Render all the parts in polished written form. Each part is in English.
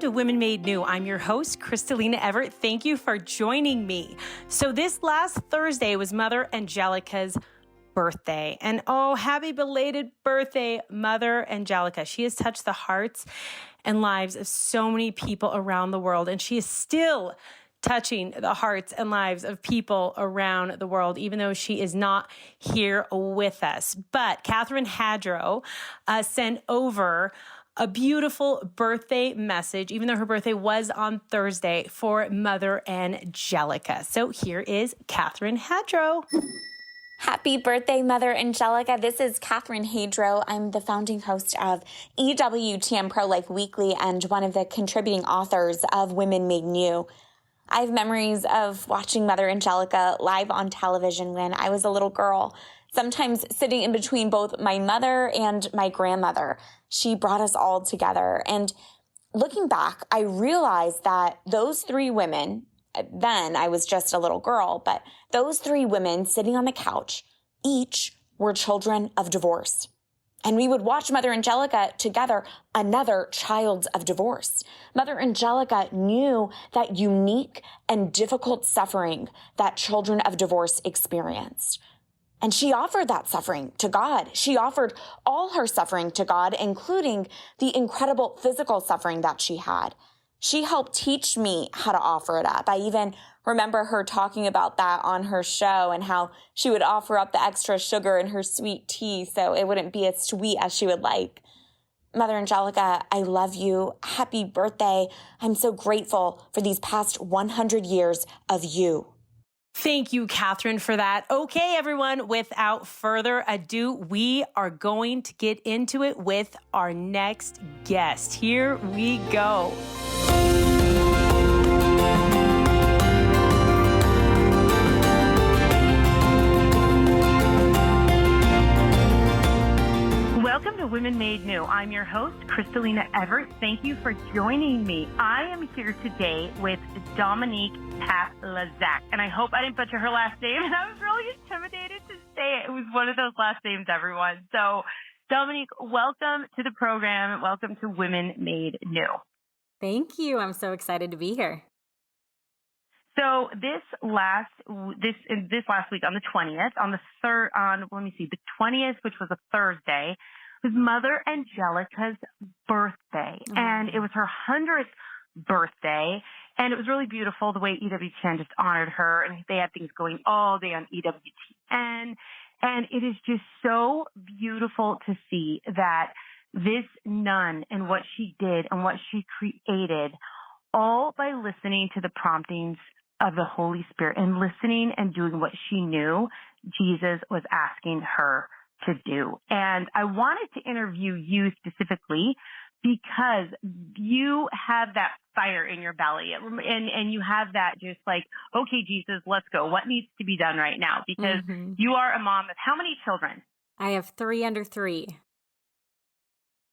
to Women Made New. I'm your host, Kristalina Everett. Thank you for joining me. So this last Thursday was Mother Angelica's birthday. And oh, happy belated birthday, Mother Angelica. She has touched the hearts and lives of so many people around the world. And she is still touching the hearts and lives of people around the world, even though she is not here with us. But Catherine Hadrow sent over a beautiful birthday message, even though her birthday was on Thursday, for Mother Angelica. So here is Catherine Hadrow. Happy birthday, Mother Angelica. This is Catherine Hadrow. I'm the founding host of EWTN Pro-Life Weekly and one of the contributing authors of Women Made New. I have memories of watching Mother Angelica live on television when I was a little girl, sometimes sitting in between both my mother and my grandmother. She brought us all together. And looking back, I realized that those three women, then I was just a little girl, but those three women sitting on the couch, each were children of divorce. And we would watch Mother Angelica together, another child of divorce. Mother Angelica knew that unique and difficult suffering that children of divorce experienced. And she offered that suffering to God. She offered all her suffering to God, including the incredible physical suffering that she had. She helped teach me how to offer it up. I even remember her talking about that on her show and how she would offer up the extra sugar in her sweet tea so it wouldn't be as sweet as she would like. Mother Angelica, I love you. Happy birthday. I'm so grateful for these past 100 years of you. Thank you, Catherine, for that. Okay, everyone, without further ado, we are going to get into it with our next guest. Here we go. Welcome to Women Made New. I'm your host, Kristalina Everett. Thank you for joining me. I am here today with Dominique Paplaczyk, and I hope I didn't butcher her last name, and I was really intimidated to say it. It was one of those last names, everyone. So, Dominique, welcome to the program. Welcome to Women Made New. Thank you. I'm so excited to be here. So this last week on the 20th, the 20th, which was a Thursday, was Mother Angelica's birthday. Oh. And it was her 100th birthday. And it was really beautiful the way EWTN just honored her. And they had things going all day on EWTN. And it is just so beautiful to see that this nun and what she did and what she created, all by listening to the promptings of the Holy Spirit and listening and doing what she knew Jesus was asking her to do. And I wanted to interview you specifically because you have that fire in your belly and you have that just like, okay, Jesus, let's go. What needs to be done right now? Because you are a mom of how many children? I have 3 under 3.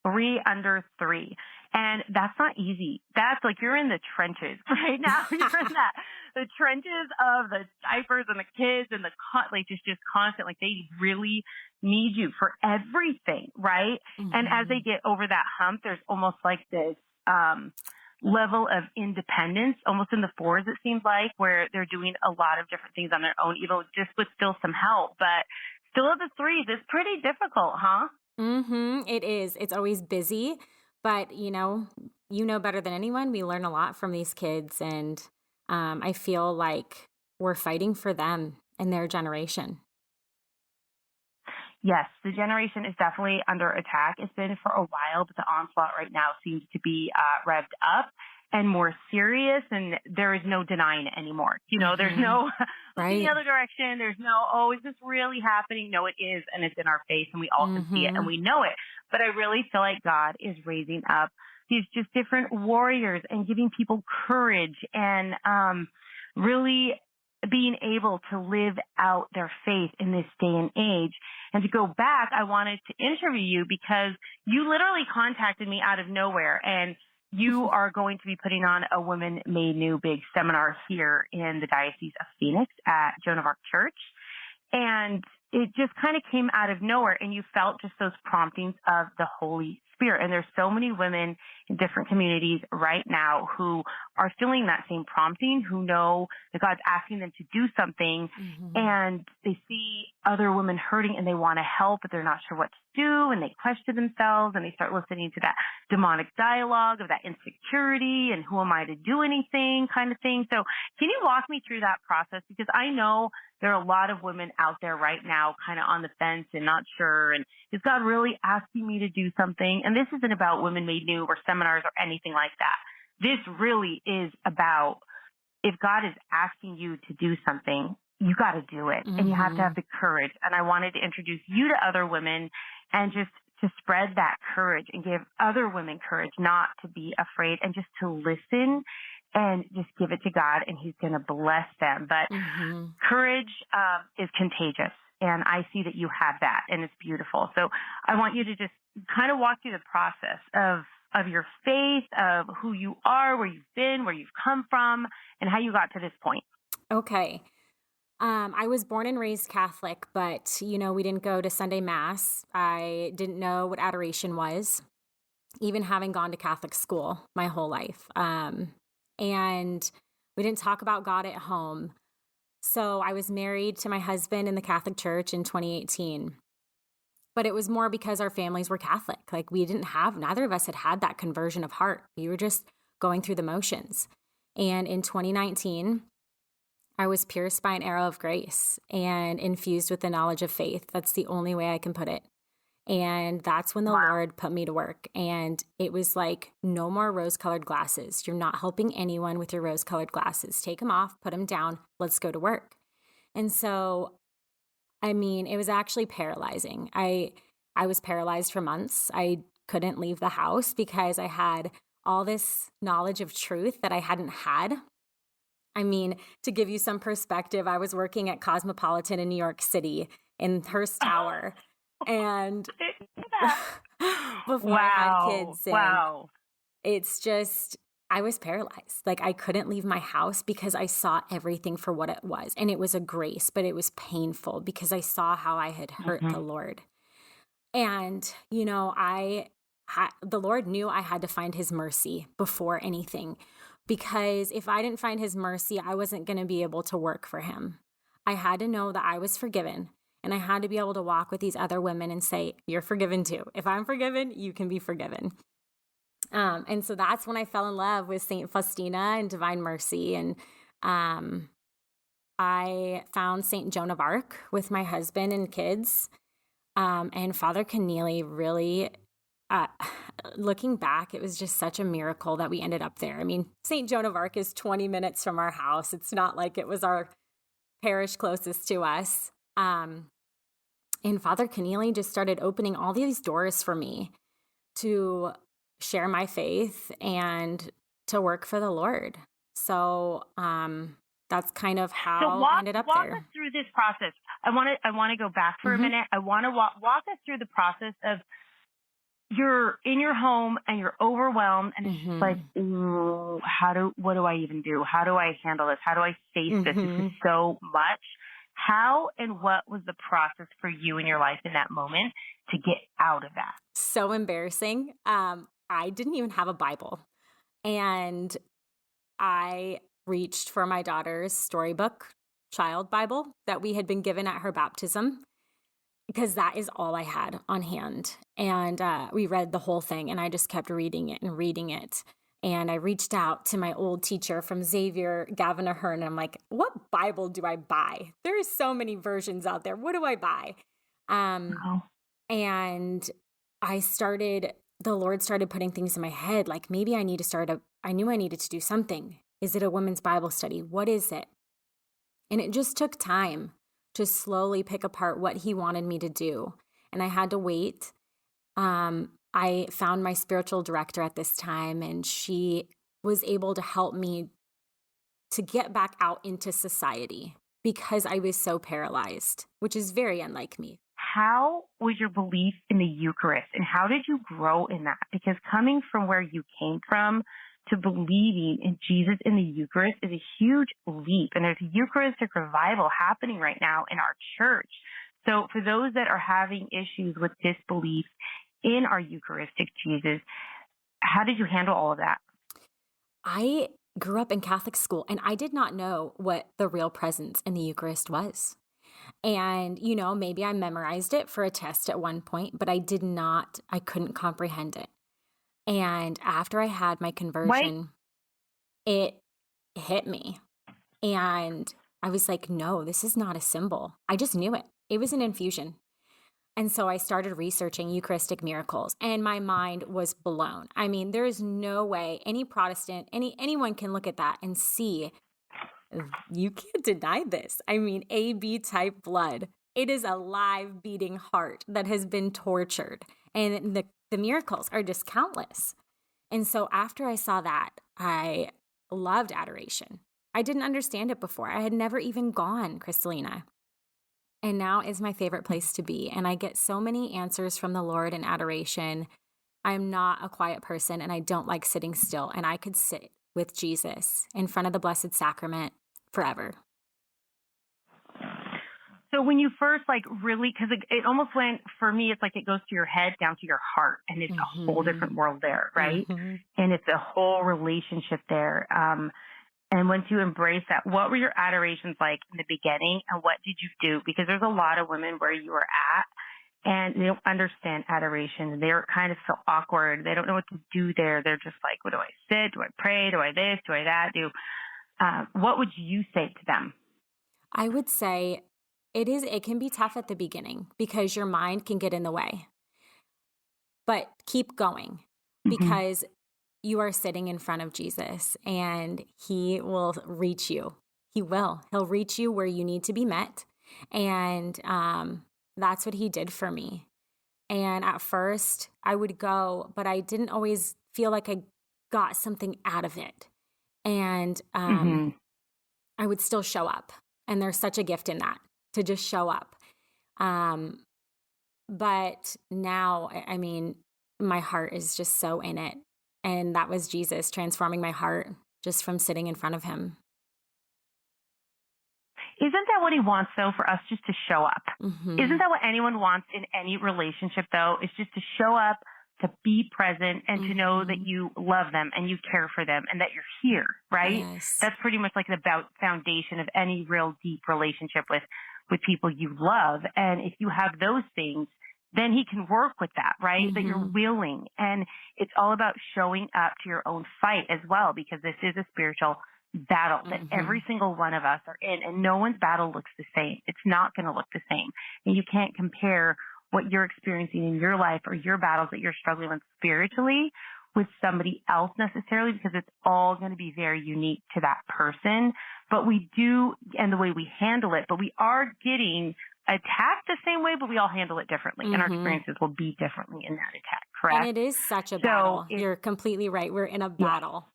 3 under 3. And that's not easy. That's like you're in the trenches right now. You're in the trenches of the diapers and the kids and just constant. Like they really need you for everything, right? Mm-hmm. And as they get over that hump, there's almost like this level of independence, almost in the 4s, it seems like, where they're doing a lot of different things on their own, even just with still some help. But still at the 3s, it's pretty difficult, huh? It is. It's always busy. But, you know better than anyone, we learn a lot from these kids. And I feel like we're fighting for them and their generation. Yes, the generation is definitely under attack. It's been for a while, but the onslaught right now seems to be revved up and more serious, and there is no denying it anymore. There's no looking the other direction. There's no, oh, is this really happening? No, it is, and it's in our face, and we all can see it, and we know it. But I really feel like God is raising up these just different warriors and giving people courage and really being able to live out their faith in this day and age. And to go back, I wanted to interview you because you literally contacted me out of nowhere, and you are going to be putting on a Women Made New big seminar here in the Diocese of Phoenix at Joan of Arc Church. And it just kind of came out of nowhere, and you felt just those promptings of the Holy Spirit. And there's so many women in different communities right now who are feeling that same prompting, who know that God's asking them to do something, and they see other women hurting and they want to help, but they're not sure what to do, and they question themselves, and they start listening to that demonic dialogue of that insecurity and who am I to do anything kind of thing. So can you walk me through that process? Because I know there are a lot of women out there right now kind of on the fence and not sure, and is God really asking me to do something? And this isn't about Women Made New or seminars or anything like that. This really is about, if God is asking you to do something, you got to do it, and you have to have the courage. And I wanted to introduce you to other women and just to spread that courage and give other women courage not to be afraid and just to listen and just give it to God, and he's going to bless them. But courage is contagious, and I see that you have that, and it's beautiful. So I want you to just kind of walk through the process of your faith, of who you are, where you've been, where you've come from, and how you got to this point. Okay. I was born and raised Catholic, but, we didn't go to Sunday Mass. I didn't know what adoration was, even having gone to Catholic school my whole life. And we didn't talk about God at home. So I was married to my husband in the Catholic Church in 2018. But it was more because our families were Catholic. Like, neither of us had that conversion of heart. We were just going through the motions. And in 2019, I was pierced by an arrow of grace and infused with the knowledge of faith. That's the only way I can put it. And that's when the Lord put me to work. And it was like, no more rose-colored glasses. You're not helping anyone with your rose-colored glasses. Take them off, put them down, let's go to work. And so, it was actually paralyzing. I was paralyzed for months. I couldn't leave the house because I had all this knowledge of truth that I hadn't had. To give you some perspective, I was working at Cosmopolitan in New York City in Hearst Tower. And before I had kids. And it's just, I was paralyzed. Like, I couldn't leave my house because I saw everything for what it was. And it was a grace, but it was painful because I saw how I had hurt the Lord. And, the Lord knew I had to find his mercy before anything. Because if I didn't find his mercy, I wasn't going to be able to work for him. I had to know that I was forgiven, and I had to be able to walk with these other women and say, you're forgiven too. If I'm forgiven, you can be forgiven. And so that's when I fell in love with Saint Faustina and Divine Mercy. And I found Saint Joan of Arc with my husband and kids. And Father Keneally really... looking back, it was just such a miracle that we ended up there. St. Joan of Arc is 20 minutes from our house. It's not like it was our parish closest to us. And Father Keneally just started opening all these doors for me to share my faith and to work for the Lord. So that's kind of how I ended up there. Walk us through this process. I want to go back for a minute. I want to walk us through the process of, you're in your home and you're overwhelmed, and it's just like, what do I even do? How do I handle this? How do I face this? This is so much. How and what was the process for you in your life in that moment to get out of that? So embarrassing. I didn't even have a Bible, and I reached for my daughter's storybook child Bible that we had been given at her baptism, because that is all I had on hand. And we read the whole thing, and I just kept reading it and reading it. And I reached out to my old teacher from Xavier, Gavin Ahern, and I'm like, what Bible do I buy? There's so many versions out there. What do I buy? And the Lord started putting things in my head, like maybe I need to I knew I needed to do something. Is it a women's Bible study? What is it? And it just took time to slowly pick apart what he wanted me to do. And I had to wait. I found my spiritual director at this time, and she was able to help me to get back out into society because I was so paralyzed, which is very unlike me. How was your belief in the Eucharist, and how did you grow in that? Because coming from where you came from to believing in Jesus in the Eucharist is a huge leap. And there's a Eucharistic revival happening right now in our church. So for those that are having issues with disbelief in our Eucharistic Jesus. How did you handle all of that? I grew up in Catholic school and I did not know what the real presence in the Eucharist was. And, maybe I memorized it for a test at one point, but I couldn't comprehend it. And after I had my conversion, it hit me. And I was like, no, this is not a symbol. I just knew it. It was an infusion. And so I started researching Eucharistic miracles and my mind was blown. I mean, there is no way any Protestant, anyone can look at that and see, you can't deny this. I mean, AB type blood. It is a live beating heart that has been tortured. And the miracles are just countless. And so after I saw that, I loved adoration. I didn't understand it before. I had never even gone, Kristalina. And now is my favorite place to be. And I get so many answers from the Lord in adoration. I'm not a quiet person and I don't like sitting still. And I could sit with Jesus in front of the Blessed Sacrament forever. So when you first really, because it almost went, for me, it's like it goes to your head down to your heart and it's a whole different world there, right? And it's a whole relationship there. And once you embrace that, what were your adorations like in the beginning and what did you do? Because there's a lot of women where you were at and they don't understand adoration. They're kind of feel awkward. They don't know what to do there. They're just like, what do I sit? Do I pray? Do I this? Do I that? What would you say to them? I would say it can be tough at the beginning because your mind can get in the way. But keep going because you are sitting in front of Jesus and he will reach you. He will. He'll reach you where you need to be met. And that's what he did for me. And at first I would go, but I didn't always feel like I got something out of it. And I would still show up. And there's such a gift in that, to just show up. But now, I mean, my heart is just so in it. And that was Jesus transforming my heart just from sitting in front of him. Isn't that what he wants, though, for us just to show up? Isn't that what anyone wants in any relationship, though, is just to show up, to be present, and to know that you love them and you care for them and that you're here, right? Yes. That's pretty much like the foundation of any real deep relationship with people you love. And if you have those things, then he can work with that, right? That you're willing. And it's all about showing up to your own fight as well, because this is a spiritual battle that every single one of us are in, and no one's battle looks the same. It's not going to look the same. And you can't compare what you're experiencing in your life or your battles that you're struggling with spiritually with somebody else necessarily, because it's all going to be very unique to that person. But we do, and the way we handle it, but we are getting attacked the same way, but we all handle it differently. And our experiences will be differently in that attack, correct? And it is such a battle. You're completely right. We're in a battle.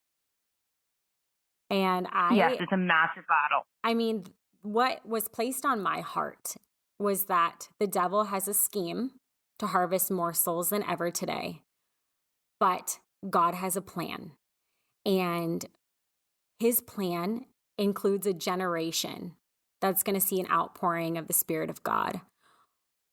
And yes, it's a massive battle. I mean, what was placed on my heart was that the devil has a scheme to harvest more souls than ever today. But God has a plan. And his plan includes a generation that's going to see an outpouring of the Spirit of God.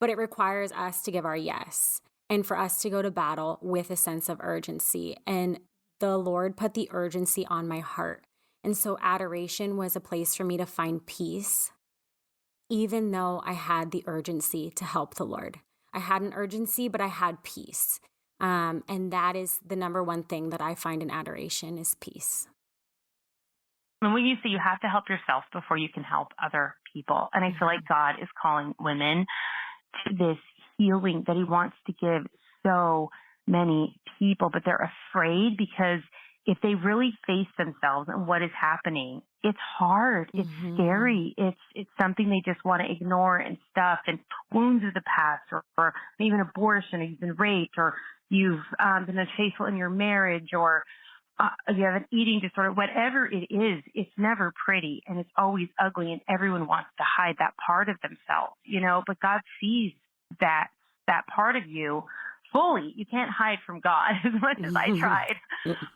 But it requires us to give our yes and for us to go to battle with a sense of urgency. And the Lord put the urgency on my heart. And so adoration was a place for me to find peace, even though I had the urgency to help the Lord. I had an urgency, but I had peace. And that is the number one thing that I find in adoration is peace. And when you say you have to help yourself before you can help other people. And I feel like God is calling women to this healing that he wants to give so many people, but they're afraid because if they really face themselves and what is happening, it's hard. It's scary. It's something they just want to ignore and stuff, and wounds of the past, or even abortion, or you've been raped, or you've been unfaithful in your marriage, or you have an eating disorder, whatever it is, it's never pretty and it's always ugly, and everyone wants to hide that part of themselves, but God sees that part of you fully. You can't hide from God as much as I tried.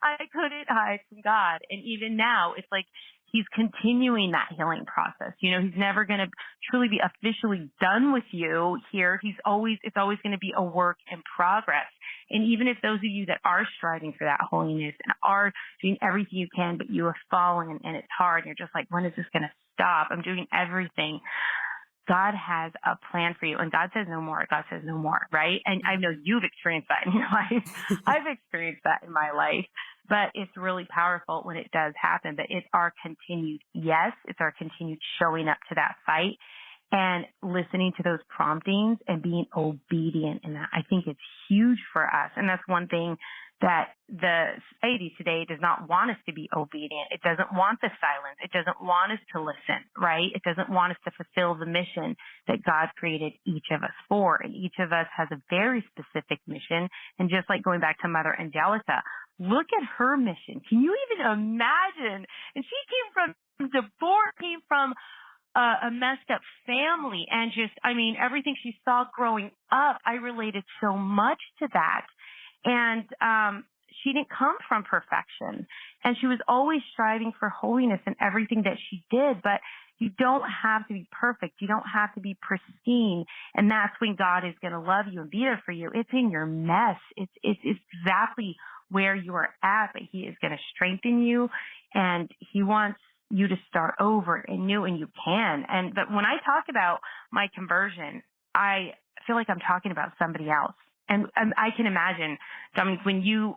I couldn't hide from God. And even now, it's like He's continuing that healing process. You know, he's never going to truly be officially done with you here. It's always going to be a work in progress. And even if those of you that are striving for that holiness and are doing everything you can, but you are falling and it's hard, and you're just like, when is this going to stop? I'm doing everything. God has a plan for you, and God says no more. God says no more, right? And I know you've experienced that in your life. I've experienced that in my life, but it's really powerful when it does happen. But it's our continued yes, it's our continued showing up to that fight and listening to those promptings and being obedient in that. I think it's huge for us, and that's one thing that the society today does not want us to be obedient. It doesn't want the silence. It doesn't want us to listen, right? It doesn't want us to fulfill the mission that God created each of us for. And each of us has a very specific mission. And just like going back to Mother Angelica, look at her mission. Can you even imagine? And she came from divorce, came from a messed up family, and just, I mean, everything she saw growing up, I related so much to that. And she didn't come from perfection, and she was always striving for holiness in everything that she did. But you don't have to be perfect. You don't have to be pristine. And that's when God is going to love you and be there for you. It's in your mess. It's exactly where you are at, but he is going to strengthen you, and he wants you to start over and new, and you can. But when I talk about my conversion, I feel like I'm talking about somebody else. And I can imagine, Dominique, when you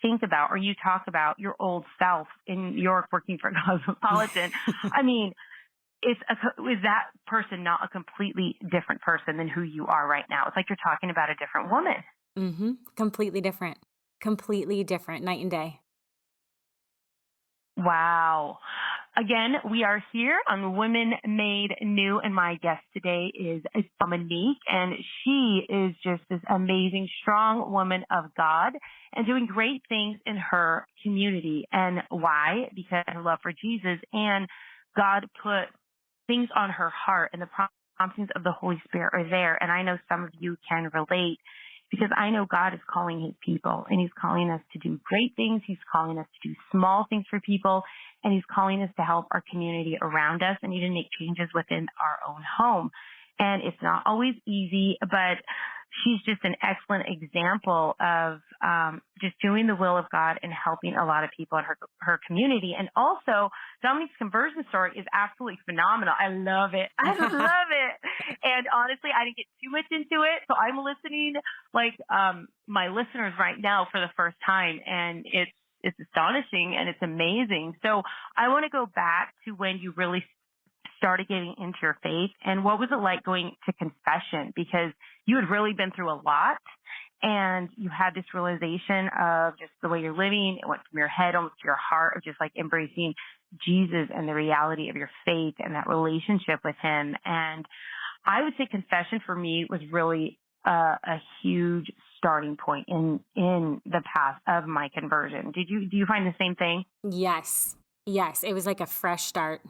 think about or you talk about your old self in New York working for Cosmopolitan, I mean, is that person not a completely different person than who you are right now? It's like you're talking about a different woman. Mm-hmm. Completely different, night and day. Wow. Again, we are here on Women Made New, and my guest today is Dominique, and she is just this amazing, strong woman of God and doing great things in her community. And why? Because of her love for Jesus, and God put things on her heart, and the promptings of the Holy Spirit are there. And I know some of you can relate, because I know God is calling his people, and he's calling us to do great things. He's calling us to do small things for people, and he's calling us to help our community around us and even make changes within our own home. And it's not always easy, but she's just an excellent example of just doing the will of God and helping a lot of people in her community. And also, Dominique's conversion story is absolutely phenomenal. I love it. I love it. And honestly, I didn't get too much into it, so I'm listening like my listeners right now for the first time, and it's astonishing and it's amazing. So I want to go back to when you really started getting into your faith, and what was it like going to confession? Because you had really been through a lot, and you had this realization of just the way you're living. It went from your head almost to your heart of just like embracing Jesus and the reality of your faith and that relationship with him. And I would say confession for me was really a huge starting point in the path of my conversion. Do you find the same thing? Yes. It was like a fresh start.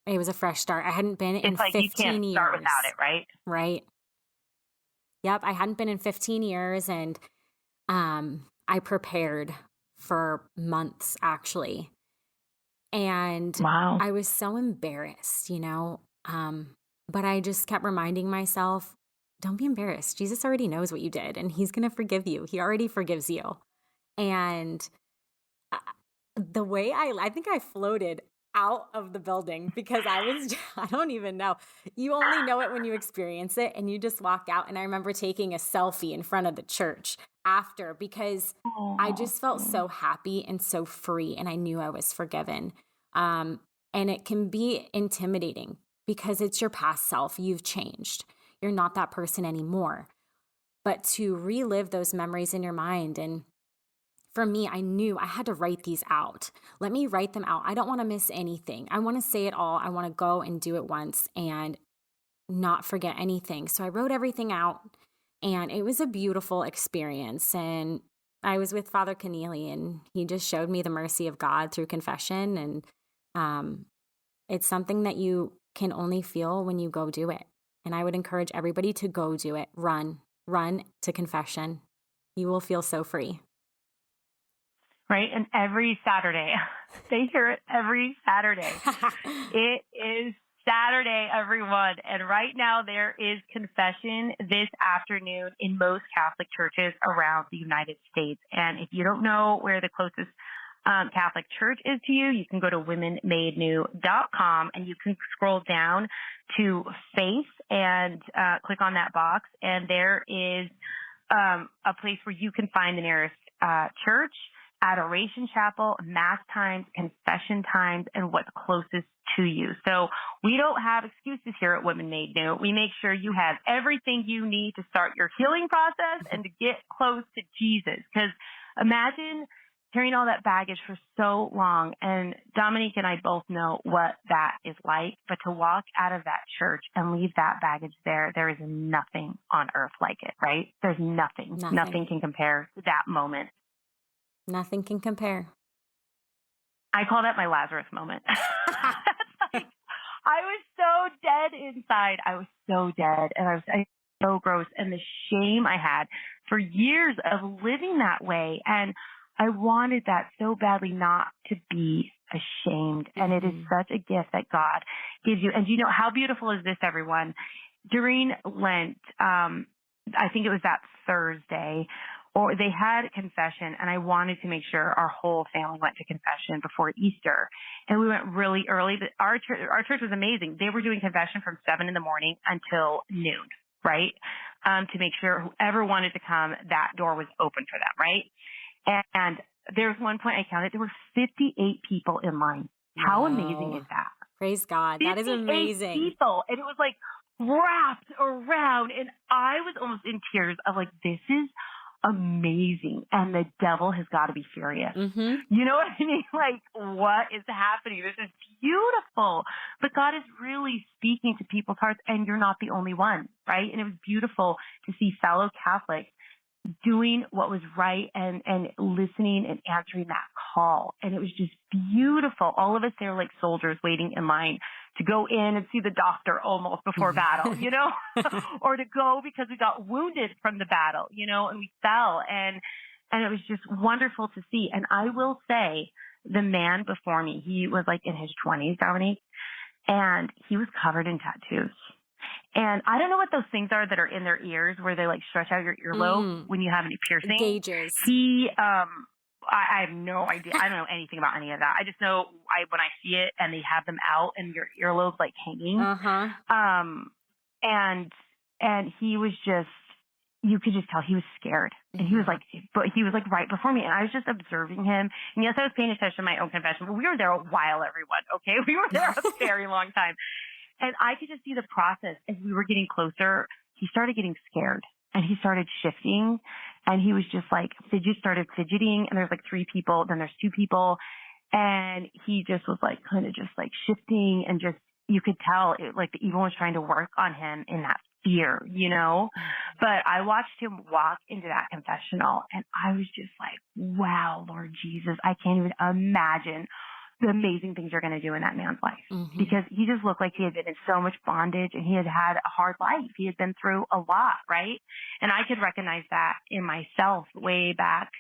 It was a fresh start. I hadn't been in 15 years. It's like you can't start without it, right? Right. Yep. I hadn't been in 15 years, and I prepared for months, actually. And wow. I was so embarrassed, but I just kept reminding myself, don't be embarrassed. Jesus already knows what you did, and he's going to forgive you. He already forgives you. And the way I think I floated out of the building, because I don't even know. You only know it when you experience it, and you just walk out. And I remember taking a selfie in front of the church after, because I just felt so happy and so free, and I knew I was forgiven. And it can be intimidating because it's your past self. You've changed. You're not that person anymore. But to relive those memories in your mind, and for me, I knew I had to write these out. Let me write them out. I don't want to miss anything. I want to say it all. I want to go and do it once and not forget anything. So I wrote everything out, and it was a beautiful experience. And I was with Father Keneally, and he just showed me the mercy of God through confession. And it's something that you can only feel when you go do it. And I would encourage everybody to go do it. Run to confession. You will feel so free. right? And every Saturday, they hear it every Saturday. It is Saturday, everyone. And right now there is confession this afternoon in most Catholic churches around the United States. And if you don't know where the closest Catholic church is to you, you can go to womenmadenew.com and you can scroll down to faith and click on that box. And there is a place where you can find the nearest church, adoration chapel, mass times, confession times, and what's closest to you. So we don't have excuses here at Women Made New. We make sure you have everything you need to start your healing process and to get close to Jesus. Because imagine carrying all that baggage for so long. And Dominique and I both know what that is like. But to walk out of that church and leave that baggage there is nothing on earth like it, right? There's nothing. Nothing can compare to that moment. Nothing can compare. I call that my Lazarus moment. Like, I was so dead inside. I was so dead. And I was so gross. And the shame I had for years of living that way. And I wanted that so badly not to be ashamed. And it is such a gift that God gives you. And you know, how beautiful is this, everyone? During Lent, I think it was that Thursday, or they had confession, and I wanted to make sure our whole family went to confession before Easter. And we went really early. But our church was amazing. They were doing confession from 7 in the morning until noon, right? To make sure whoever wanted to come, that door was open for them, right? And there was one point I counted, there were 58 people in line. How amazing is that? Praise God. That is amazing. People. And it was like wrapped around. And I was almost in tears of like, this is amazing. And the devil has got to be furious. You know what I mean? Like, what is happening? This is beautiful. But God is really speaking to people's hearts, and you're not the only one, right? And it was beautiful to see fellow Catholics doing what was right and listening and answering that call. And it was just beautiful. All of us there like soldiers waiting in line to go in and see the doctor almost before battle, you know, or to go because we got wounded from the battle, you know, and we fell. And it was just wonderful to see. And I will say the man before me, he was like in his 20s, Dominique, and he was covered in tattoos. And I don't know what those things are that are in their ears where they like stretch out your earlobe when you have any piercing. Gauges. I have no idea. I don't know anything about any of that. I just know when I see it and they have them out and your earlobe's like hanging. And he was just, you could just tell he was scared. And he was like, but he was like right before me. And I was just observing him. And yes, I was paying attention to my own confession, but we were there a while, everyone. Okay. We were there a very long time. And I could just see the process as we were getting closer. He started getting scared and he started shifting, and he was just like started fidgeting. And there's like 3 people, then there's 2 people, and he just was like kind of just like shifting, and just you could tell it, like the evil was trying to work on him in that fear, you know. But I watched him walk into that confessional, and I was just like, wow, Lord Jesus, I can't even imagine the amazing things you're going to do in that man's life, because he just looked like he had been in so much bondage, and he had had a hard life. He had been through a lot, right? And I could recognize that in myself way back.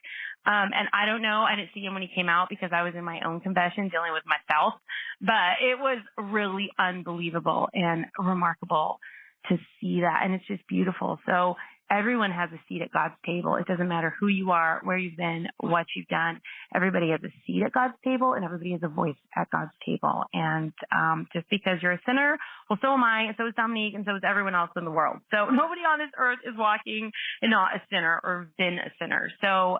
And I don't know, I didn't see him when he came out because I was in my own confession dealing with myself, but it was really unbelievable and remarkable to see that. And it's just beautiful. So everyone has a seat at God's table. It doesn't matter who you are, where you've been, what you've done. Everybody has a seat at God's table, and everybody has a voice at God's table. And just because you're a sinner, well, so am I, and so is Dominique, and so is everyone else in the world. So nobody on this earth is walking and not a sinner or been a sinner. So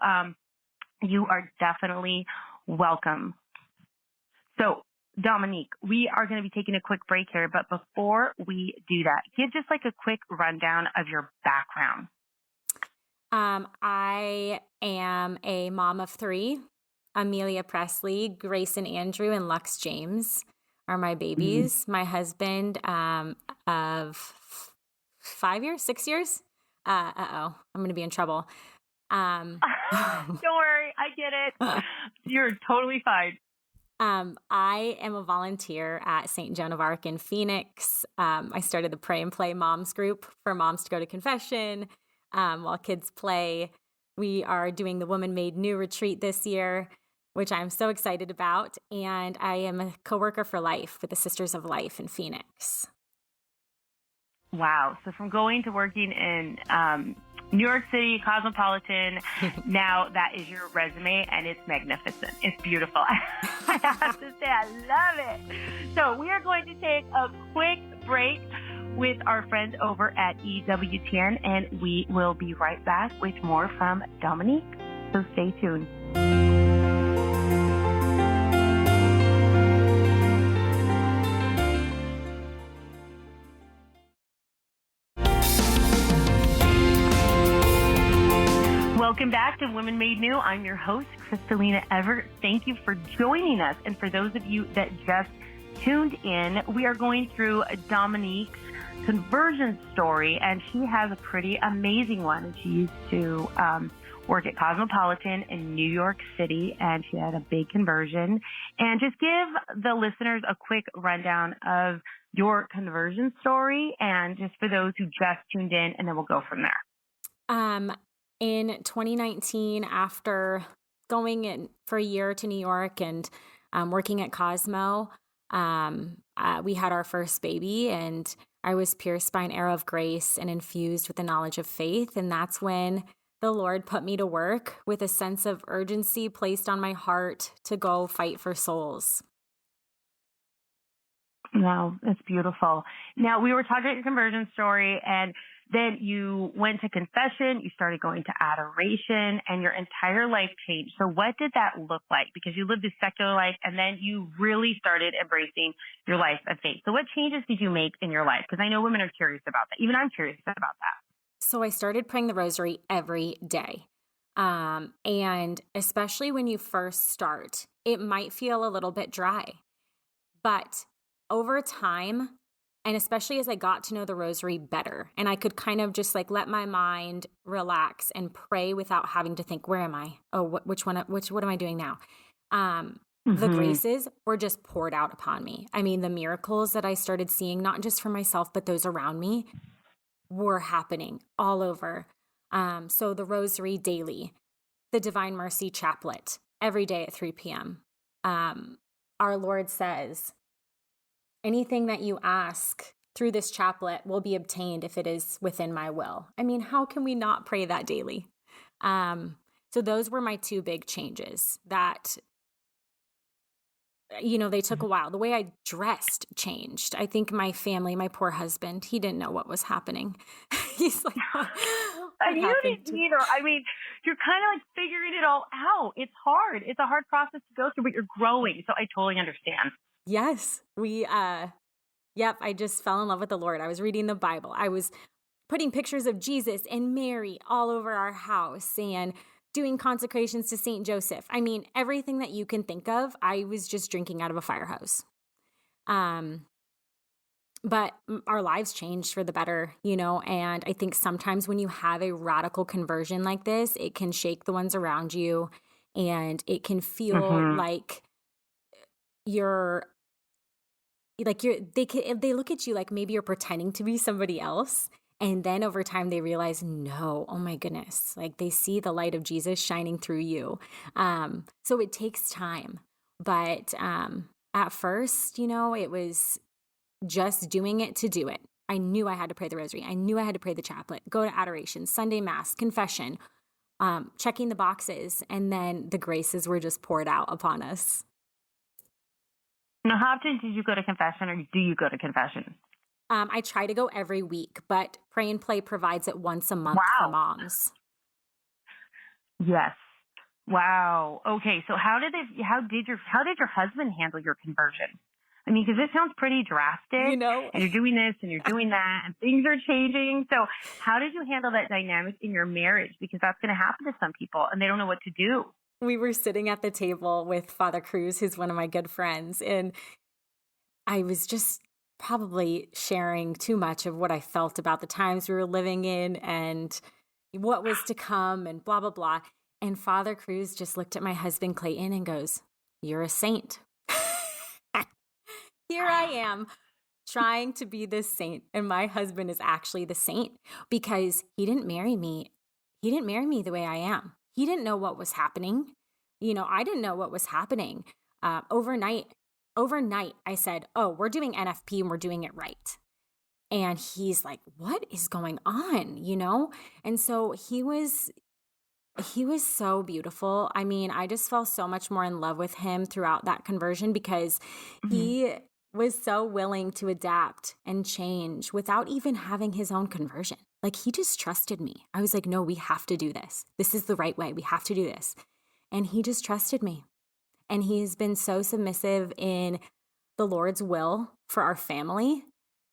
you are definitely welcome. So Dominique, we are going to be taking a quick break here, but before we do that, give just like a quick rundown of your background. I am a mom of 3. Amelia Presley, Grayson Andrew, and Lux James are my babies. My husband of 6 years. I'm going to be in trouble. Don't worry, I get it. You're totally fine. I am a volunteer at St. Joan of Arc in Phoenix. I started the Pray and Play Moms group for moms to go to confession while kids play. We are doing the Woman Made New retreat this year, which I'm so excited about. And I am a coworker for life with the Sisters of Life in Phoenix. Wow. So from going to working in New York City, Cosmopolitan, now that is your resume, and it's magnificent. It's beautiful. I have to say, I love it. So we are going to take a quick break with our friends over at EWTN, and we will be right back with more from Dominique. So stay tuned. Welcome back to Women Made New. I'm your host, Kristalina Everett. Thank you for joining us. And for those of you that just tuned in, we are going through Dominique's conversion story, and she has a pretty amazing one. She used to work at Cosmopolitan in New York City, and she had a big conversion. And just give the listeners a quick rundown of your conversion story, and just for those who just tuned in, and then we'll go from there. In 2019, after going in for a year to New York and working at Cosmo, we had our first baby, and I was pierced by an arrow of grace and infused with the knowledge of faith. And that's when the Lord put me to work with a sense of urgency placed on my heart to go fight for souls. Wow, that's beautiful. Now, we were talking about your conversion story, and then you went to confession, you started going to adoration, and your entire life changed. So what did that look like? Because you lived a secular life, and then you really started embracing your life of faith. So what changes did you make in your life? Because I know women are curious about that. Even I'm curious about that. So I started praying the rosary every day. And especially when you first start, it might feel a little bit dry. But over time, and especially as I got to know the rosary better, and I could kind of just like let my mind relax and pray without having to think, where am I? Oh, what am I doing now? The graces were just poured out upon me. I mean, the miracles that I started seeing, not just for myself, but those around me, were happening all over. So the rosary daily, the Divine Mercy Chaplet every day at 3 p.m. Our Lord says, anything that you ask through this chaplet will be obtained if it is within my will. I mean, how can we not pray that daily? So those were my two big changes that, they took a while. The way I dressed changed. I think my family, my poor husband, he didn't know what was happening. He's like, and you didn't either. I mean, you're kind of like figuring it all out. It's hard. It's a hard process to go through, but you're growing. So I totally understand. Yes, I just fell in love with the Lord. I was reading the Bible. I was putting pictures of Jesus and Mary all over our house and doing consecrations to Saint Joseph. I mean, everything that you can think of, I was just drinking out of a fire hose. But our lives changed for the better, and I think sometimes when you have a radical conversion like this, it can shake the ones around you, and it can feel like they look at you like maybe you're pretending to be somebody else. And then over time they realize, no, oh my goodness, like they see the light of Jesus shining through you. So it takes time. But at first, it was just doing it to do it. I knew I had to pray the rosary. I knew I had to pray the chaplet, go to adoration, Sunday mass, confession, checking the boxes. And then the graces were just poured out upon us. Now, how often did you go to confession, or do you go to confession? I try to go every week, but Pray and Play provides it once a month for moms. Yes. Wow. Okay. So how did your husband handle your conversion? I mean, because it sounds pretty drastic. And you're doing this and you're doing that, and things are changing. So how did you handle that dynamic in your marriage? Because that's going to happen to some people, and they don't know what to do. We were sitting at the table with Father Cruz, who's one of my good friends, and I was just probably sharing too much of what I felt about the times we were living in and what was to come and blah, blah, blah. And Father Cruz just looked at my husband, Clayton, and goes, "You're a saint." Here I am trying to be this saint, and my husband is actually the saint because he didn't marry me. He didn't marry me the way I am. He didn't know what was happening. I didn't know what was happening. Overnight, I said, oh, we're doing NFP and we're doing it right. And he's like, what is going on? And so he was so beautiful. I mean, I just fell so much more in love with him throughout that conversion because he was so willing to adapt and change without even having his own conversion. Like, he just trusted me. I was like, no, we have to do this. This is the right way. We have to do this. And he just trusted me. And he has been so submissive in the Lord's will for our family.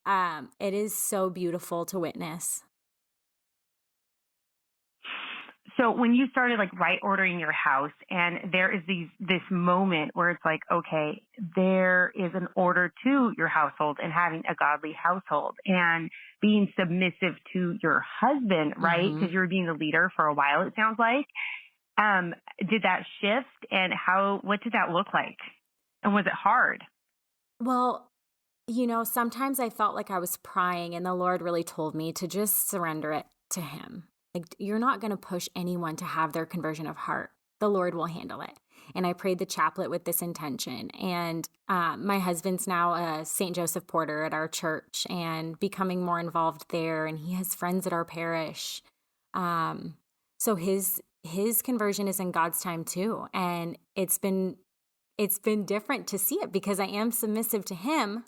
It is so beautiful to witness. So when you started like right ordering your house, and there is this moment where it's like, okay, there is an order to your household and having a godly household and being submissive to your husband, right? Because you were being the leader for a while, it sounds like. Did that shift, and what did that look like? And was it hard? Well, sometimes I felt like I was prying, and the Lord really told me to just surrender it to him. Like, you're not going to push anyone to have their conversion of heart. The Lord will handle it. And I prayed the chaplet with this intention. And my husband's now a St. Joseph Porter at our church and becoming more involved there. And he has friends at our parish. So his conversion is in God's time too. And it's been different to see it because I am submissive to him,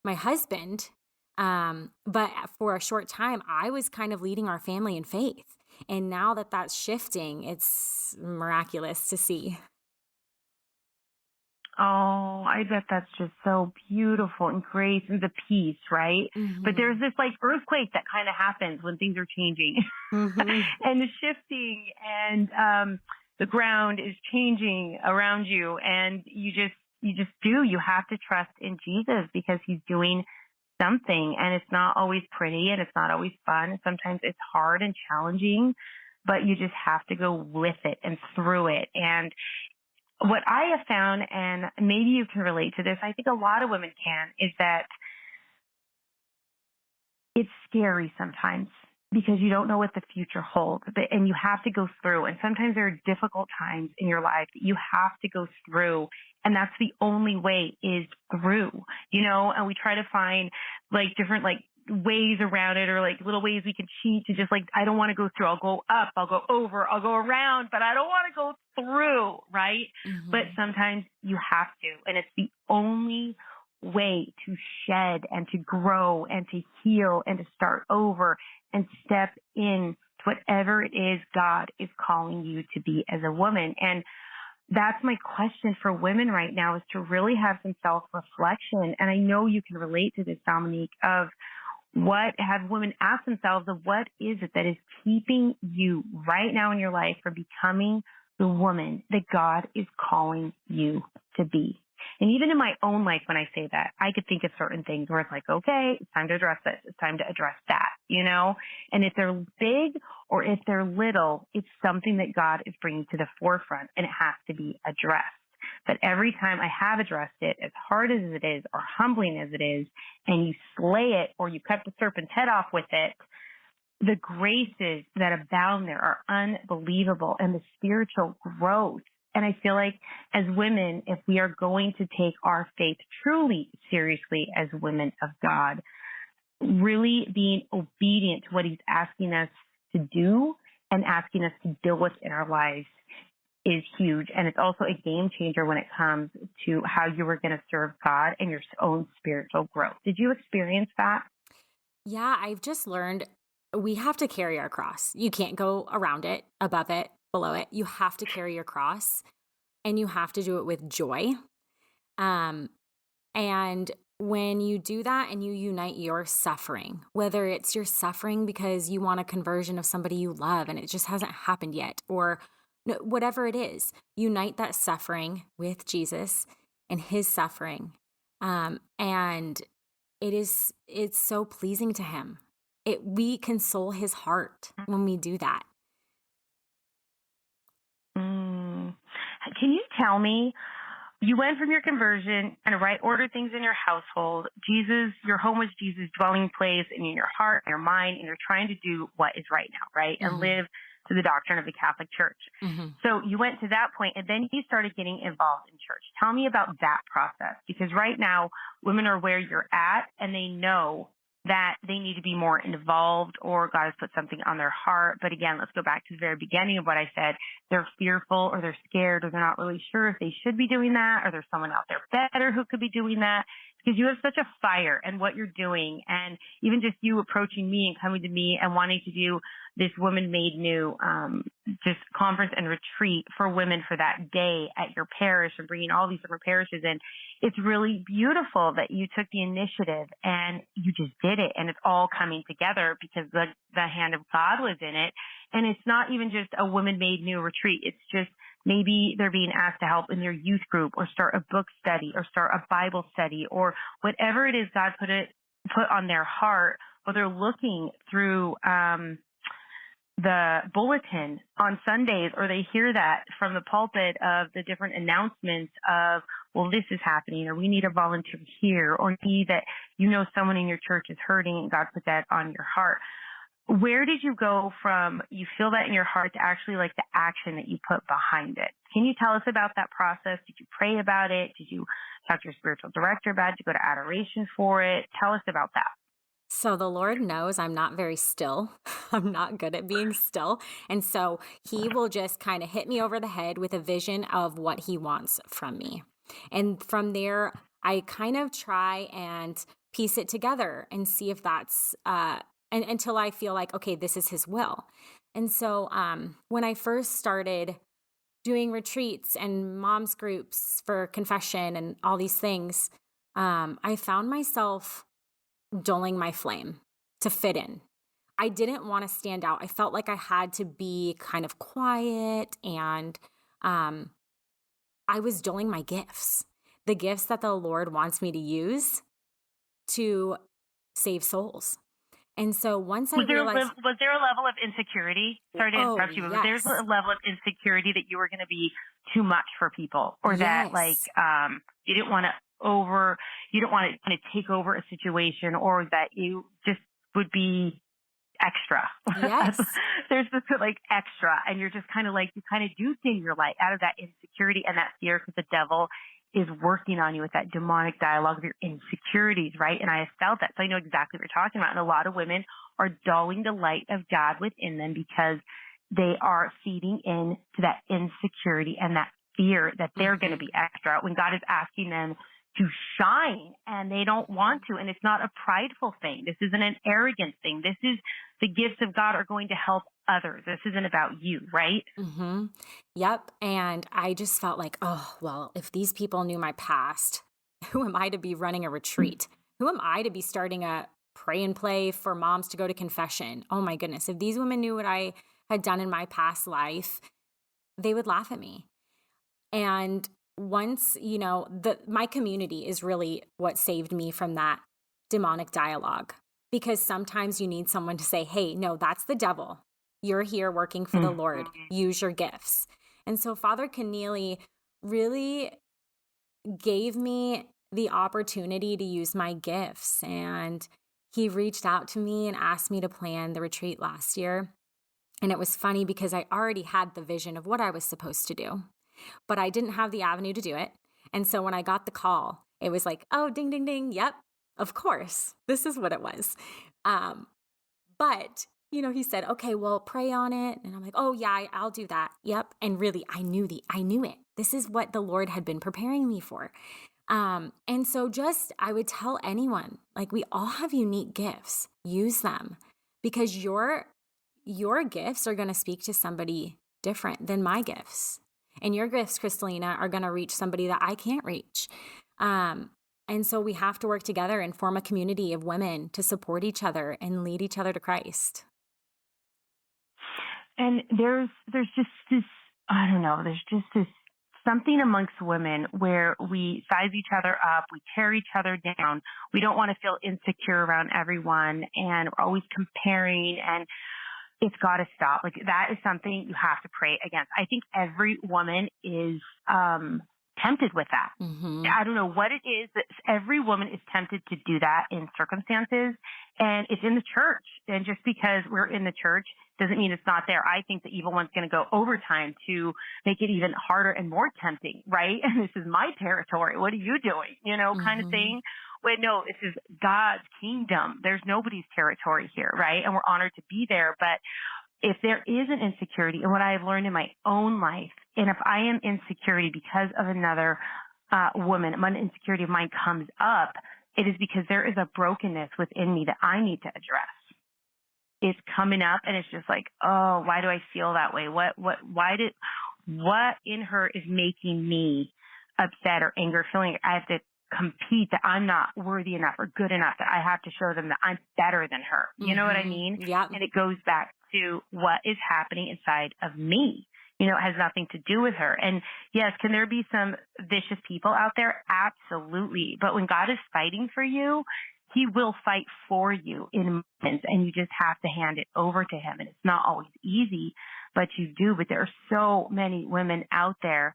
my husband. But for a short time, I was kind of leading our family in faith. And now that that's shifting, it's miraculous to see. Oh, I bet that's just so beautiful, and grace and the peace, right? But there's this like earthquake that kind of happens when things are changing and shifting, and the ground is changing around you, and you have to trust in Jesus because he's doing something, and it's not always pretty and it's not always fun. Sometimes it's hard and challenging, but you just have to go with it and through it. And what I have found, and maybe you can relate to this, I think a lot of women can, is that it's scary sometimes because you don't know what the future holds, and you have to go through. And sometimes there are difficult times in your life that you have to go through, and that's the only way is through, and we try to find like different like ways around it, or like little ways we can cheat to just like, I don't want to go through. I'll go up, I'll go over, I'll go around, but I don't want to go through, right? But sometimes you have to, and it's the only way to shed and to grow and to heal and to start over and step in to whatever it is God is calling you to be as a woman. And that's my question for women right now, is to really have some self-reflection. And I know you can relate to this, Dominique, of have women ask themselves of what is it that is keeping you right now in your life from becoming the woman that God is calling you to be. And even in my own life, when I say that, I could think of certain things where it's like, okay, it's time to address this. It's time to address that, And if they're big or if they're little, it's something that God is bringing to the forefront, and it has to be addressed. But every time I have addressed it, as hard as it is or humbling as it is, and you slay it or you cut the serpent's head off with it, the graces that abound there are unbelievable, and the spiritual growth. And I feel like as women, if we are going to take our faith truly seriously as women of God, really being obedient to what he's asking us to do and asking us to deal with in our lives is huge. And it's also a game changer when it comes to how you are going to serve God and your own spiritual growth. Did you experience that? Yeah, I've just learned we have to carry our cross. You can't go around it, above it, below it. You have to carry your cross, and you have to do it with joy. And when you do that and you unite your suffering, whether it's your suffering because you want a conversion of somebody you love and it just hasn't happened yet, or whatever it is, unite that suffering with Jesus and his suffering. And it's so pleasing to him. We console his heart when we do that. Can you tell me, you went from your conversion and right ordered things in your household. Jesus, your home was Jesus' dwelling place, and in your heart, your mind, and you're trying to do what is right now, right? And live to the doctrine of the Catholic Church. So you went to that point, and then you started getting involved in church. Tell me about that process, because right now women are where you're at, and they know that they need to be more involved, or God has put something on their heart. But again, let's go back to the very beginning of what I said. They're fearful, or they're scared, or they're not really sure if they should be doing that, or there's someone out there better who could be doing that, because you have such a fire in what you're doing. And even just you approaching me and coming to me and wanting to do this Women Made New just conference and retreat for women for that day at your parish, and bringing all these different parishes in. It's really beautiful that you took the initiative and you just did it, and it's all coming together because the hand of God was in it. And it's not even just a Women Made New retreat. It's just maybe they're being asked to help in their youth group, or start a book study, or start a Bible study, or whatever it is God put on their heart, or they're looking through the bulletin on Sundays, or they hear that from the pulpit of the different announcements of, well, this is happening, or we need a volunteer here, or need that, someone in your church is hurting and God put that on your heart. Where did you go from you feel that in your heart to actually like the action that you put behind it? Can you tell us about that process? Did you pray about it? Did you talk to your spiritual director about it? Did you go to adoration for it? Tell us about that. So the Lord knows I'm not very still. I'm not good at being still. And so he will just kind of hit me over the head with a vision of what he wants from me. And from there, I kind of try and piece it together and see if that's, until I feel like, okay, this is his will. And so when I first started doing retreats and moms groups for confession and all these things, I found myself dulling my flame to fit in. I didn't want to stand out. I felt like I had to be kind of quiet, and I was dulling my gifts, the gifts that the Lord wants me to use to save souls. And so once I realized... Was there a level of insecurity? Sorry to interrupt you, but yes. was there a level of insecurity that you were going to be too much for people, or that you didn't want to take over a situation, or that you just would be extra? Yes. There's this like extra, and you're just kind of like, you kind of do things your life out of that insecurity and that fear, because the devil is working on you with that demonic dialogue of your insecurities, right? And I have felt that. So I know exactly what you're talking about. And a lot of women are dulling the light of God within them because they are feeding in to that insecurity and that fear that they're going to be extra when God is asking them to shine, and they don't want to. And it's not a prideful thing. This isn't an arrogant thing. This is the gifts of God are going to help others. This isn't about you, right? Yep. And I just felt like, oh, well, if these people knew my past, who am I to be running a retreat? Who am I to be starting a pray and play for moms to go to confession? Oh my goodness. If these women knew what I had done in my past life, they would laugh at me. And once, my community is really what saved me from that demonic dialogue, because sometimes you need someone to say, hey, no, that's the devil. You're here working for the Lord. Use your gifts. And so Father Keneally really gave me the opportunity to use my gifts. And he reached out to me and asked me to plan the retreat last year. And it was funny because I already had the vision of what I was supposed to do, but I didn't have the avenue to do it. And so when I got the call, it was like, oh, ding, ding, ding. Yep, of course. This is what it was. But he said, okay, well, pray on it. And I'm like, oh yeah, I'll do that. Yep. And really, I knew it. This is what the Lord had been preparing me for. And so I would tell anyone, like, we all have unique gifts. Use them, because your gifts are going to speak to somebody different than my gifts. And your gifts, Kristalina, are going to reach somebody that I can't reach. And so we have to work together and form a community of women to support each other and lead each other to Christ. And there's just this, I don't know, there's just this something amongst women where we size each other up, we tear each other down. We don't want to feel insecure around everyone, and we're always comparing, and it's got to stop. Like, that is something you have to pray against. I think every woman is tempted with that. Mm-hmm. I don't know what it is that every woman is tempted to do that in circumstances, and it's in the church. And just because we're in the church doesn't mean it's not there. I think the evil one's going to go overtime to make it even harder and more tempting, right? And this is my territory. What are you doing? Kind of Mm-hmm. thing. Wait, no, this is God's kingdom. There's nobody's territory here, right? And we're honored to be there. But if there is an insecurity, and what I've learned in my own life, and if I am insecurity because of another woman, an insecurity of mine comes up, it is because there is a brokenness within me that I need to address. It's coming up, and it's just like, oh, why do I feel that way? What in her is making me upset or angry, feeling like I have to compete, that I'm not worthy enough or good enough, that I have to show them that I'm better than her. You know what I mean? Yeah. And it goes back to what is happening inside of me. It has nothing to do with her. And yes, can there be some vicious people out there? Absolutely. But when God is fighting for you, he will fight for you in moments, and you just have to hand it over to him. And it's not always easy, but you do. But there are so many women out there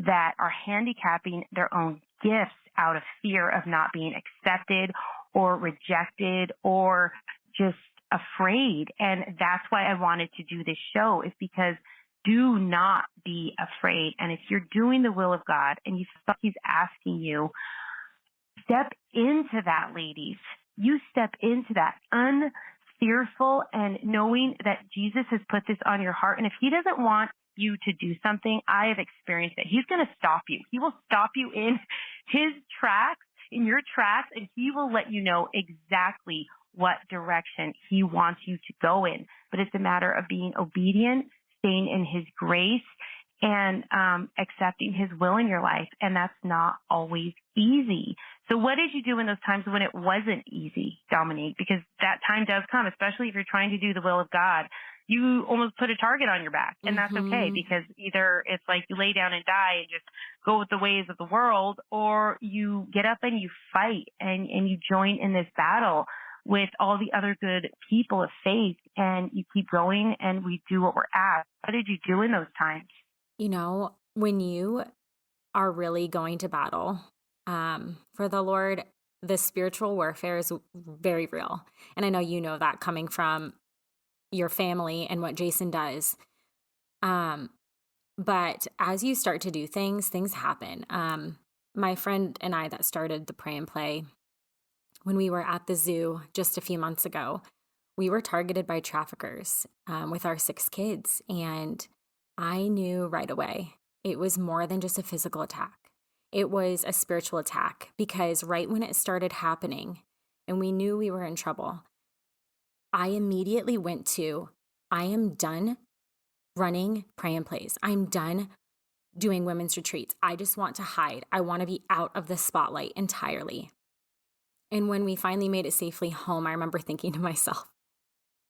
that are handicapping their own gifts out of fear of not being accepted or rejected or just afraid. And that's why I wanted to do this show, is because do not be afraid. And if you're doing the will of God and you feel like he's asking you, step into that, ladies. You step into that unfearful and knowing that Jesus has put this on your heart. And if he doesn't want you to do something, I have experienced it. He's going to stop you. He will stop you in his tracks, in your tracks, and he will let you know exactly what direction he wants you to go in. But it's a matter of being obedient, staying in his grace, and accepting his will in your life. And that's not always easy. So what did you do in those times when it wasn't easy, Dominique? Because that time does come, especially if you're trying to do the will of God. You almost put a target on your back, and that's okay, because either it's like you lay down and die and just go with the ways of the world, or you get up and you fight and you join in this battle with all the other good people of faith, and you keep going, and we do what we're asked. What did you do in those times? When you are really going to battle for the Lord, the spiritual warfare is very real. And I know you know that coming from your family and what Jason does. But as you start to do things happen. My friend and I that started the Pray and Play, when we were at the zoo just a few months ago, we were targeted by traffickers with our 6 kids. And I knew right away it was more than just a physical attack. It was a spiritual attack, because right when it started happening and we knew we were in trouble, I immediately went to, I am done running Pray and Plays. I'm done doing women's retreats. I just want to hide. I want to be out of the spotlight entirely. And when we finally made it safely home, I remember thinking to myself,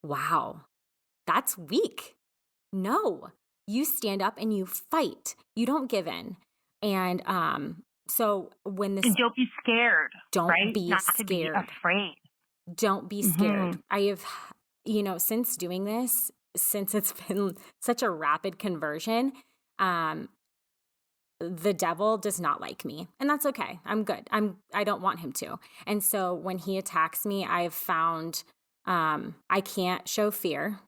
wow, that's weak. No, you stand up and you fight. You don't give in. And so when this... And don't be scared. Don't right? be Not scared. To be afraid. Don't be scared. I have, since doing this, since it's been such a rapid conversion, the devil does not like me, and that's okay. I'm good. I don't want him to. And so when he attacks me, I've found I can't show fear.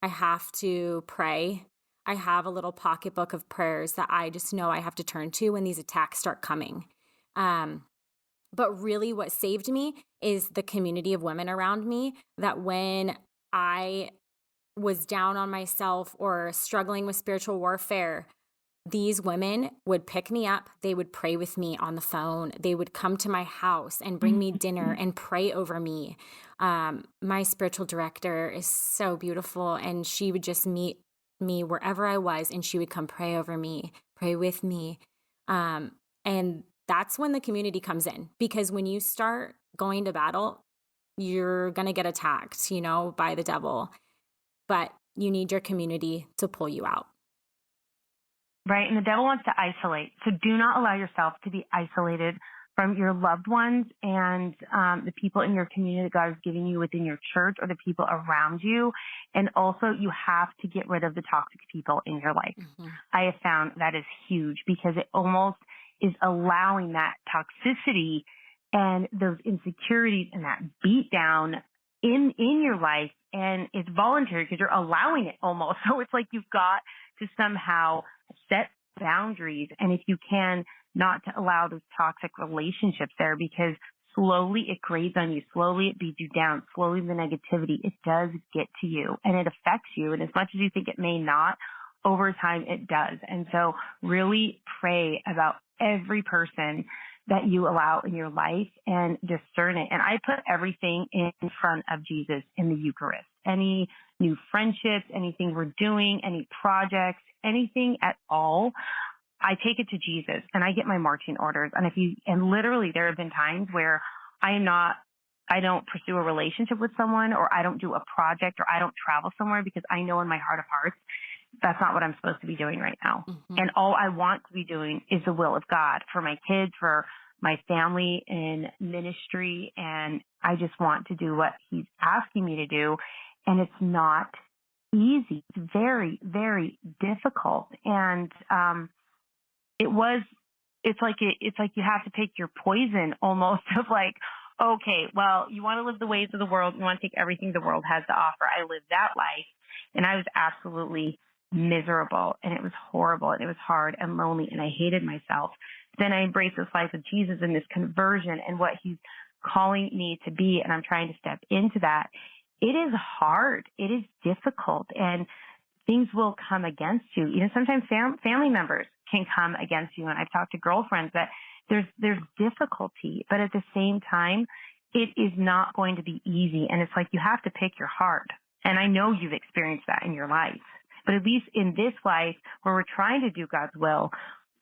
I have to pray. I have a little pocketbook of prayers that I just know I have to turn to when these attacks start coming. But really what saved me is the community of women around me, that when I was down on myself or struggling with spiritual warfare, these women would pick me up. They would pray with me on the phone. They would come to my house and bring me dinner and pray over me. My spiritual director is so beautiful, and she would just meet me wherever I was, and she would come pray over me, pray with me. And that's when the community comes in, because when you start going to battle, you're going to get attacked, by the devil, but you need your community to pull you out. Right. And the devil wants to isolate. So do not allow yourself to be isolated from your loved ones and the people in your community that God is giving you within your church, or the people around you. And also, you have to get rid of the toxic people in your life. I have found that is huge, because it almost is allowing that toxicity and those insecurities and that beat down in your life. And it's voluntary because you're allowing it almost. So it's like you've got to somehow set boundaries. And if you can, not to allow those toxic relationships there, because slowly it grades on you. Slowly it beats you down. Slowly the negativity, it does get to you and it affects you. And as much as you think it may not, over time it does. And so really pray about every person that you allow in your life and discern it. And I put everything in front of Jesus in the Eucharist. Any new friendships, anything we're doing, any projects, anything at all, I take it to Jesus and I get my marching orders. And literally there have been times where I don't pursue a relationship with someone, or I don't do a project, or I don't travel somewhere because I know in my heart of hearts, that's not what I'm supposed to be doing right now. Mm-hmm. And all I want to be doing is the will of God for my kids, for my family in ministry. And I just want to do what he's asking me to do. And it's not easy. It's very, very difficult. And, it's like you have to pick your poison almost, of like, okay, well, you want to live the ways of the world. You want to take everything the world has to offer. I lived that life and I was absolutely miserable, and it was horrible, and it was hard and lonely, and I hated myself. Then I embraced this life with Jesus and this conversion and what he's calling me to be. And I'm trying to step into that. It is hard. It is difficult, and things will come against you. You know, sometimes family members can come against you. And I've talked to girlfriends that there's difficulty, but at the same time, it is not going to be easy. And it's like you have to pick your heart. And I know you've experienced that in your life, but at least in this life where we're trying to do God's will,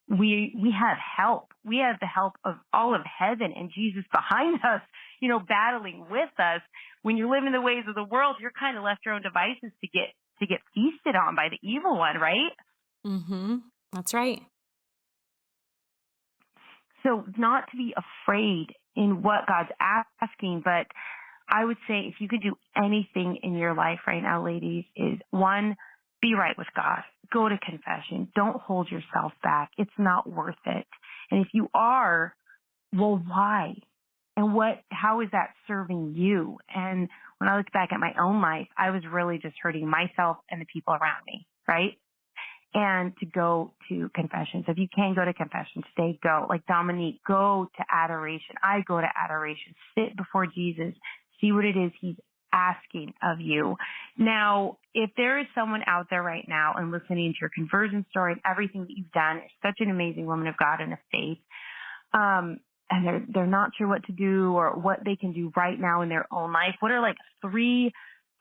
we have help. We have the help of all of heaven and Jesus behind us, you know, battling with us. When you're living the ways of the world, you're kind of left your own devices to get feasted on by the evil one, right? Mm-hmm. That's right. So not to be afraid in what God's asking, but I would say if you could do anything in your life right now, ladies, is one, be right with God. Go to confession. Don't hold yourself back. It's not worth it. And if you are, well, why? And how is that serving you? And when I look back at my own life, I was really just hurting myself and the people around me, right? And to go to confession. So if you can go to confession today, go. Like Dominique, go to adoration. I go to adoration. Sit before Jesus. See what it is he's asking of you. Now, if there is someone out there right now and listening to your conversion story and everything that you've done, you're such an amazing woman of God and of faith, and they're not sure what to do or what they can do right now in their own life, what are like 3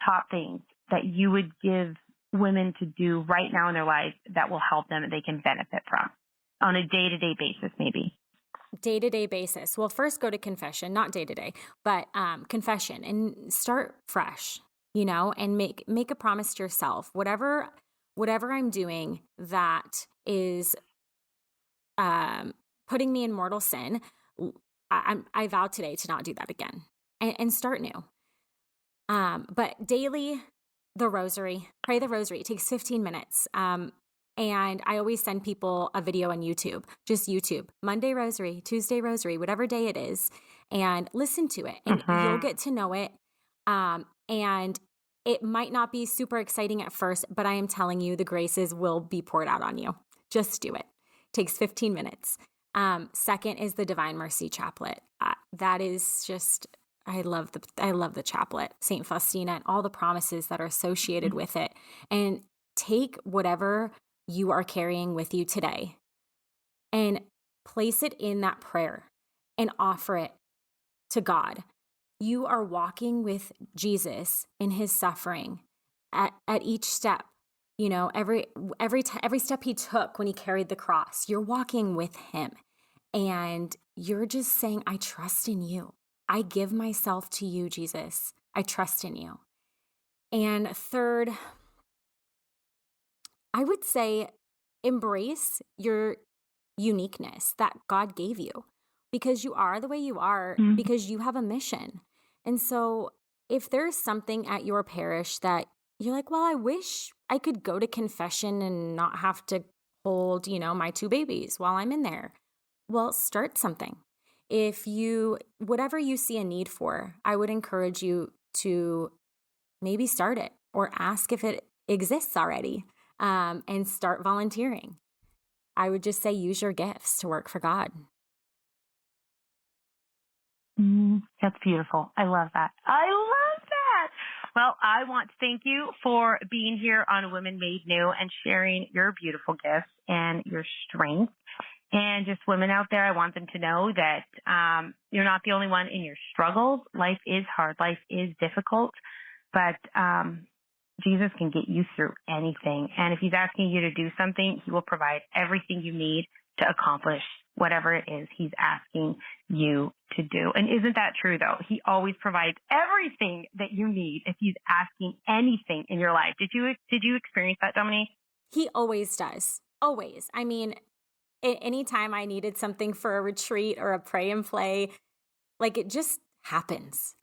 top things that you would give women to do right now in their life that will help them, that they can benefit from on a day-to-day basis, maybe? Day-to-day basis. Well, first go to confession, not day-to-day, but confession, and start fresh, you know, and make a promise to yourself. Whatever I'm doing that is putting me in mortal sin, I vow today to not do that again and start new. But daily, the rosary, pray the rosary. It takes 15 minutes. And I always send people a video on YouTube, just YouTube, Monday rosary, Tuesday rosary, whatever day it is, and listen to it and you'll get to know it. And it might not be super exciting at first, but I am telling you, the graces will be poured out on you. Just do it. It takes 15 minutes. Second is the Divine Mercy Chaplet. That is just, I love the chaplet, St. Faustina, and all the promises that are associated with it. And take whatever you are carrying with you today and place it in that prayer and offer it to God. You are walking with Jesus in his suffering at each step. You know, every step he took when he carried the cross, you're walking with him and you're just saying, I trust in you. I give myself to you, Jesus. I trust in you. And third, I would say embrace your uniqueness that God gave you, because you are the way you are, because you have a mission. And so if there's something at your parish that you're like, well, I wish I could go to confession and not have to hold, you know, my 2 babies while I'm in there. well, start something. Whatever you see a need for, I would encourage you to maybe start it or ask if it exists already, and start volunteering. I would just say use your gifts to work for God. That's beautiful. I love that. I love that. Well, I want to thank you for being here on Women Made New and sharing your beautiful gifts and your strength. And just women out there, I want them to know that you're not the only one in your struggles. Life is hard. Life is difficult. But Jesus can get you through anything. And if he's asking you to do something, he will provide everything you need to accomplish whatever it is he's asking you to do. And isn't that true, though? He always provides everything that you need if he's asking anything in your life. Did you experience that, Dominique? He always does. Always. I mean, anytime I needed something for a retreat or a pray and play, like it just happens.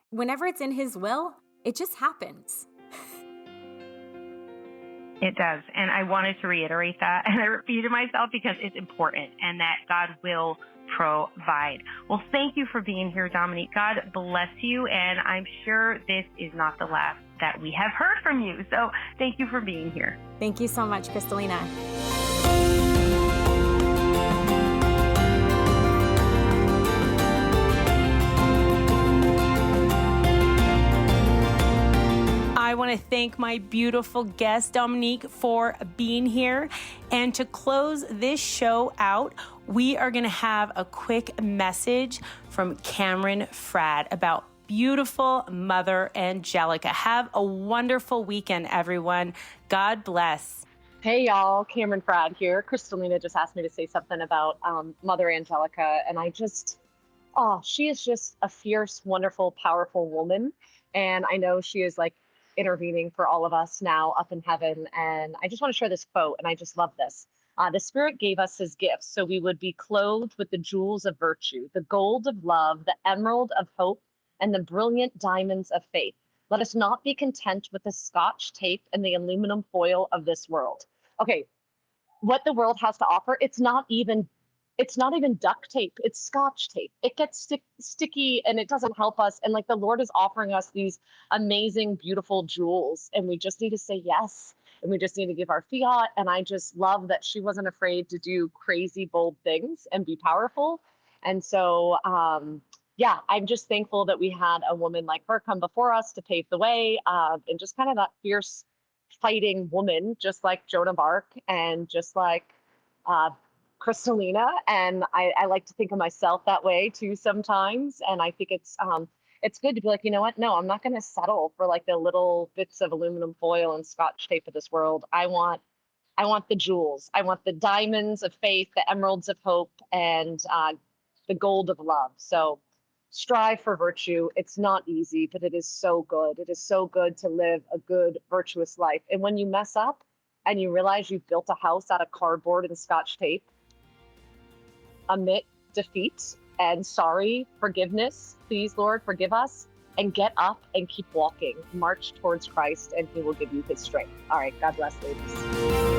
Whenever it's in his will, it just happens. It does. And I wanted to reiterate that. And I repeated myself because it's important and that God will provide. Well, thank you for being here, Dominique. God bless you. And I'm sure this is not the last that we have heard from you. So thank you for being here. Thank you so much, Kristalina. I want to thank my beautiful guest, Dominique, for being here. And to close this show out, we are going to have a quick message from Cameron Frad about beautiful Mother Angelica. Have a wonderful weekend, everyone. God bless. Hey, y'all. Cameron Frad here. Kristalina just asked me to say something about Mother Angelica. And she is just a fierce, wonderful, powerful woman. And I know she is like intervening for all of us now up in heaven. And I just want to share this quote, and I just love this. The Spirit gave us his gifts so we would be clothed with the jewels of virtue, the gold of love, the emerald of hope, and the brilliant diamonds of faith. Let us not be content with the Scotch tape and the aluminum foil of this world. Okay, what the world has to offer, it's not even duct tape, it's Scotch tape. It gets sticky and it doesn't help us. And like the Lord is offering us these amazing, beautiful jewels, and we just need to say yes. And we just need to give our fiat. And I just love that she wasn't afraid to do crazy, bold things and be powerful. And so, I'm just thankful that we had a woman like her come before us to pave the way, and just kind of that fierce fighting woman, just like Joan of Arc and just like Kristalina. And I like to think of myself that way too sometimes. And I think it's good to be like, you know what? No, I'm not going to settle for like the little bits of aluminum foil and Scotch tape of this world. I want the jewels. I want the diamonds of faith, the emeralds of hope, and the gold of love. So strive for virtue. It's not easy, but it is so good. It is so good to live a good, virtuous life. And when you mess up and you realize you've built a house out of cardboard and Scotch tape, admit defeat and sorry, forgiveness. Please, Lord, forgive us, and get up and keep walking. March towards Christ, and he will give you his strength. All right. God bless, ladies.